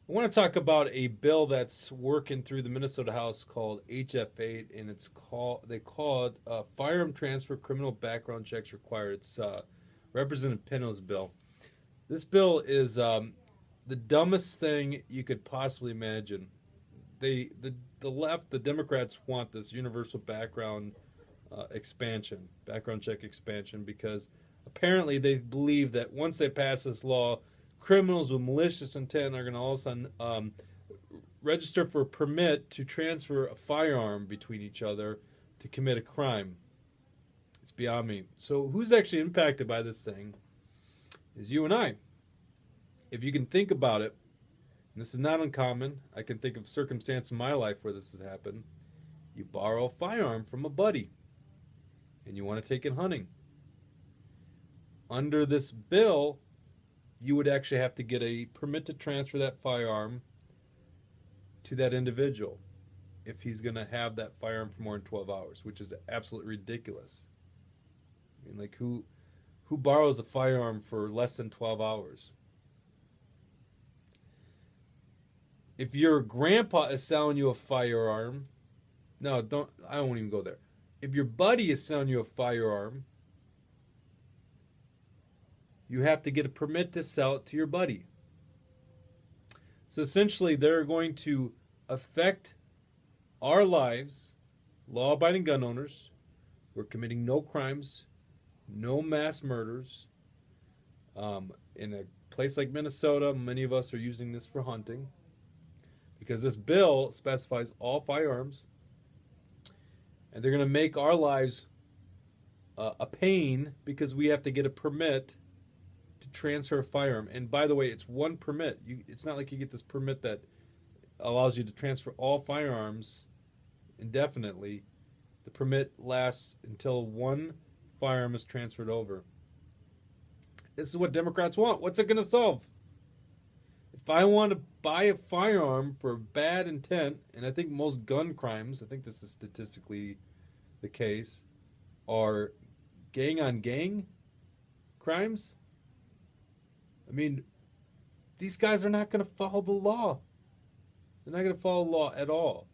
I want to talk about a bill that's working through the Minnesota House called HF8, and they call it Firearm Transfer Criminal Background Checks Required. It's Representative Pino's bill. This bill is the dumbest thing you could possibly imagine. The left, the Democrats want this universal background check expansion, because apparently they believe that once they pass this law, criminals with malicious intent are going to all of a sudden register for a permit to transfer a firearm between each other to commit a crime. It's beyond me. So who's actually impacted by this thing is you and I. If you can think about it, and this is not uncommon, I can think of circumstances in my life where this has happened. You borrow a firearm from a buddy and you want to take it hunting. Under this bill, you would actually have to get a permit to transfer that firearm to that individual if he's going to have that firearm for more than 12 hours, which is absolutely ridiculous. I mean, like, who borrows a firearm for less than 12 hours? If your grandpa is selling you a firearm, no, I won't even go there. If your buddy is selling you a firearm, you have to get a permit to sell it to your buddy. So essentially, they're going to affect our lives, law-abiding gun owners. We're committing no crimes, no mass murders. In a place like Minnesota, many of us are using this for hunting, because this bill specifies all firearms, and they're going to make our lives a pain because we have to get a permit to transfer a firearm. And by the way, it's one permit. It's not like you get this permit that allows you to transfer all firearms indefinitely. The permit lasts until one firearm is transferred over. This is what Democrats want. What's it going to solve? If I want to buy a firearm for bad intent, and I think most gun crimes, I think this is statistically the case, are gang on gang crimes. I mean, these guys are not going to follow the law. They're not going to follow the law at all.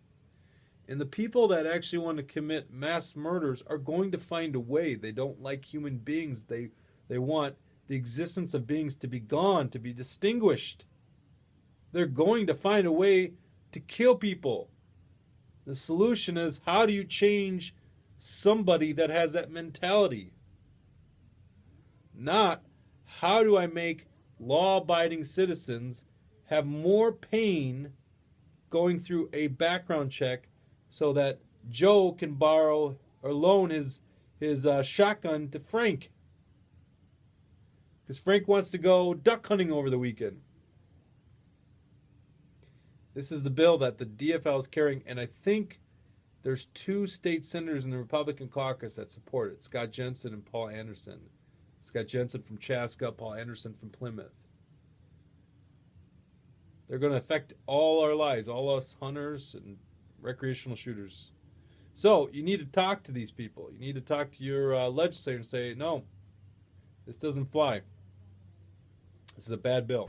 And the people that actually want to commit mass murders are going to find a way. They don't like human beings. They want the existence of beings to be gone, to be distinguished. They're going to find a way to kill people. The solution is, how do you change somebody that has that mentality? Not, how do I make law-abiding citizens have more pain going through a background check so that Joe can borrow or loan his shotgun to Frank, because Frank wants to go duck hunting over the weekend. This is the bill that the DFL is carrying, and I think there's two state senators in the Republican caucus that support it: Scott Jensen and Paul Anderson. Scott Jensen from Chaska, Paul Anderson from Plymouth. They're going to affect all our lives, all us hunters and recreational shooters. So you need to talk to these people. You need to talk to your legislator and say, no, this doesn't fly. This is a bad bill.